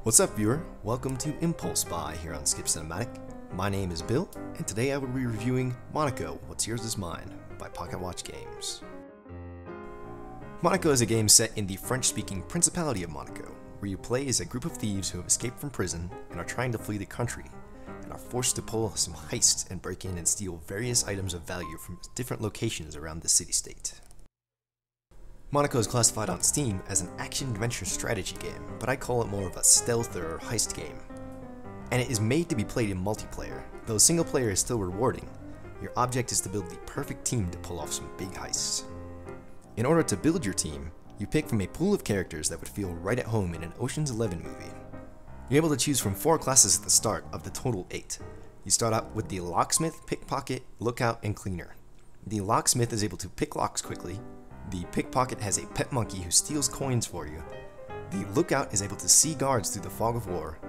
What's up, viewer? Welcome to ImpulseBuy here on SkipCinematic. My name is Bill, and today I will be reviewing Monaco, What's Yours Is Mine by Pocketwatch Games. Monaco is a game set in the French-speaking Principality of Monaco, where you play as a group of thieves who have escaped from prison and are trying to flee the country, and are forced to pull some heists and break in and steal various items of value from different locations around the city-state. Monaco is classified on Steam as an action-adventure strategy game, but I call it more of a stealth or heist game. And it is made to be played in multiplayer, though single player is still rewarding. Your object is to build the perfect team to pull off some big heists. In order to build your team, you pick from a pool of characters that would feel right at home in an Ocean's 11 movie. You're able to choose from 4 classes at the start of the total 8. You start out with the locksmith, pickpocket, lookout, and cleaner. The locksmith is able to pick locks quickly. The pickpocket has a pet monkey who steals coins for you. The lookout is able to see guards through the fog of war.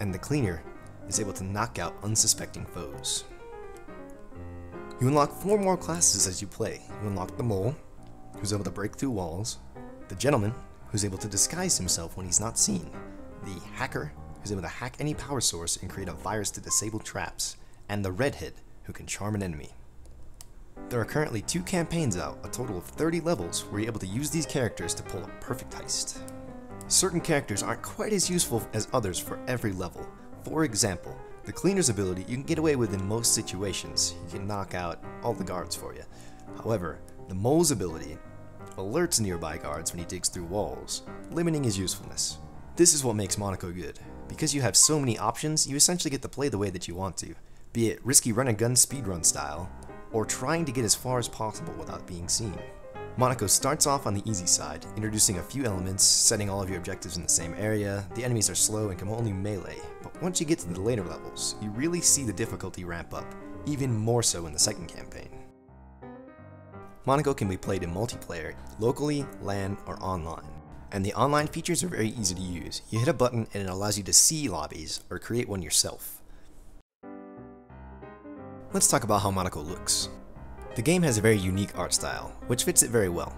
And the cleaner is able to knock out unsuspecting foes. You unlock 4 more classes as you play. You unlock the mole, who's able to break through walls. The gentleman, who's able to disguise himself when he's not seen. The hacker, who's able to hack any power source and create a virus to disable traps. And the redhead, who can charm an enemy. There are currently 2 campaigns out, a total of 30 levels, where you're able to use these characters to pull a perfect heist. Certain characters aren't quite as useful as others for every level. For example, the cleaner's ability you can get away with in most situations. You can knock out all the guards for you. However, the mole's ability alerts nearby guards when he digs through walls, limiting his usefulness. This is what makes Monaco good. Because you have so many options, you essentially get to play the way that you want to, be it risky run-and-gun speedrun style, or trying to get as far as possible without being seen. Monaco starts off on the easy side, introducing a few elements, setting all of your objectives in the same area. The enemies are slow and can only melee, but once you get to the later levels, you really see the difficulty ramp up, even more so in the second campaign. Monaco can be played in multiplayer, locally, LAN, or online. And the online features are very easy to use. You hit a button and it allows you to see lobbies, or create one yourself. Let's talk about how Monaco looks. The game has a very unique art style, which fits it very well.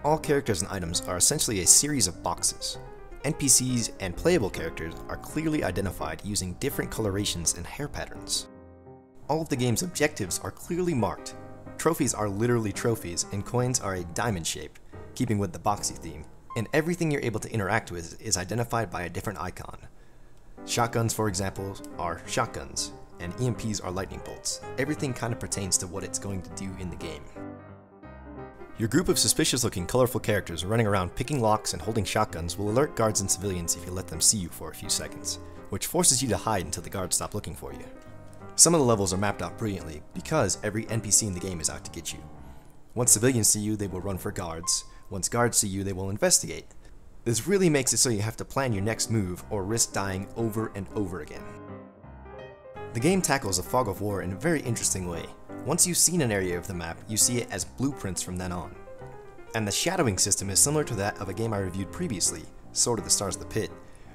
All characters and items are essentially a series of boxes. NPCs and playable characters are clearly identified using different colorations and hair patterns. All of the game's objectives are clearly marked. Trophies are literally trophies, and coins are a diamond shape, keeping with the boxy theme, and everything you're able to interact with is identified by a different icon. Shotguns, for example, are shotguns, and EMPs are lightning bolts. Everything kind of pertains to what it's going to do in the game. Your group of suspicious-looking colorful characters running around picking locks and holding shotguns will alert guards and civilians if you let them see you for a few seconds, which forces you to hide until the guards stop looking for you. Some of the levels are mapped out brilliantly because every NPC in the game is out to get you. Once civilians see you, they will run for guards. Once guards see you, they will investigate. This really makes it so you have to plan your next move or risk dying over and over again. The game tackles the fog of war in a very interesting way. Once you've seen an area of the map, you see it as blueprints from then on. And the shadowing system is similar to that of a game I reviewed previously, Sword of the Stars of the Pit,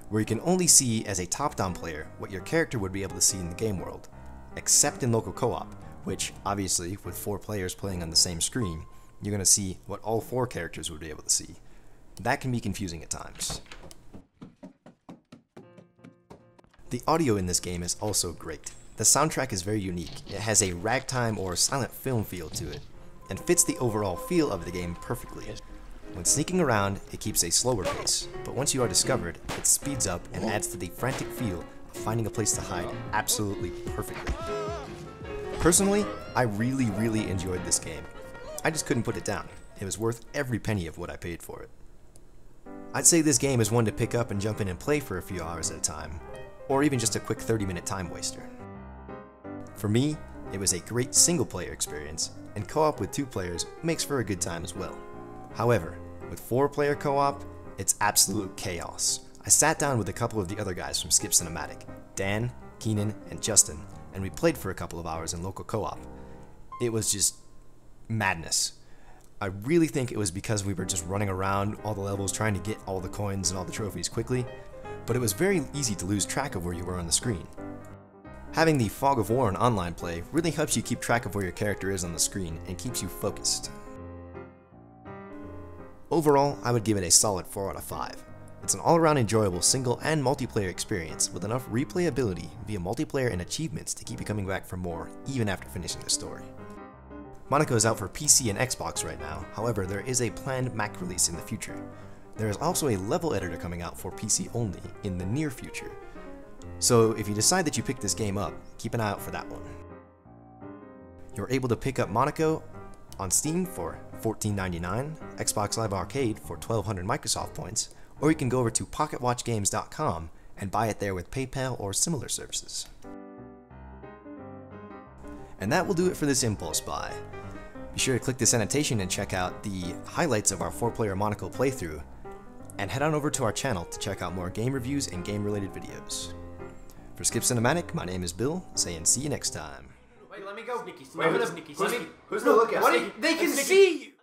where you can only see as a top-down player what your character would be able to see in the game world, except in local co-op, which obviously with 4 players playing on the same screen, you're going to see what all 4 characters would be able to see. That can be confusing at times. The audio in this game is also great. The soundtrack is very unique. It has a ragtime or silent film feel to it, and fits the overall feel of the game perfectly. When sneaking around, it keeps a slower pace, but once you are discovered, it speeds up and adds to the frantic feel of finding a place to hide absolutely perfectly. Personally, I really enjoyed this game. I just couldn't put it down. It was worth every penny of what I paid for it. I'd say this game is one to pick up and jump in and play for a few hours at a time, or even just a quick 30-minute time waster. For me, it was a great single-player experience, and co-op with 2 players makes for a good time as well. However, with 4-player co-op, it's absolute chaos. I sat down with a couple of the other guys from SkipCinematic, Dan, Keenan, and Justin, and we played for a couple of hours in local co-op. It was just madness. I really think it was because we were just running around all the levels trying to get all the coins and all the trophies quickly, but it was very easy to lose track of where you were on the screen. Having the fog of war in online play really helps you keep track of where your character is on the screen and keeps you focused. Overall, I would give it a solid 4 out of 5. It's an all-around enjoyable single and multiplayer experience with enough replayability via multiplayer and achievements to keep you coming back for more, even after finishing the story. Monaco is out for PC and Xbox right now, however there is a planned Mac release in the future. There is also a level editor coming out for PC only in the near future. So if you decide that you pick this game up, keep an eye out for that one. You're able to pick up Monaco on Steam for $14.99, Xbox Live Arcade for 1,200 Microsoft points, or you can go over to Pocketwatchgames.com and buy it there with PayPal or similar services. And that will do it for this Impulse Buy. Be sure to click this annotation and check out the highlights of our 4-player Monaco playthrough, and head on over to our channel to check out more game reviews and game-related videos. For SkipCinematic, my name is Bill, saying see you next time. Wait, let me go. Sneaky, Wait, sneaky, who's the lookout? They can see you!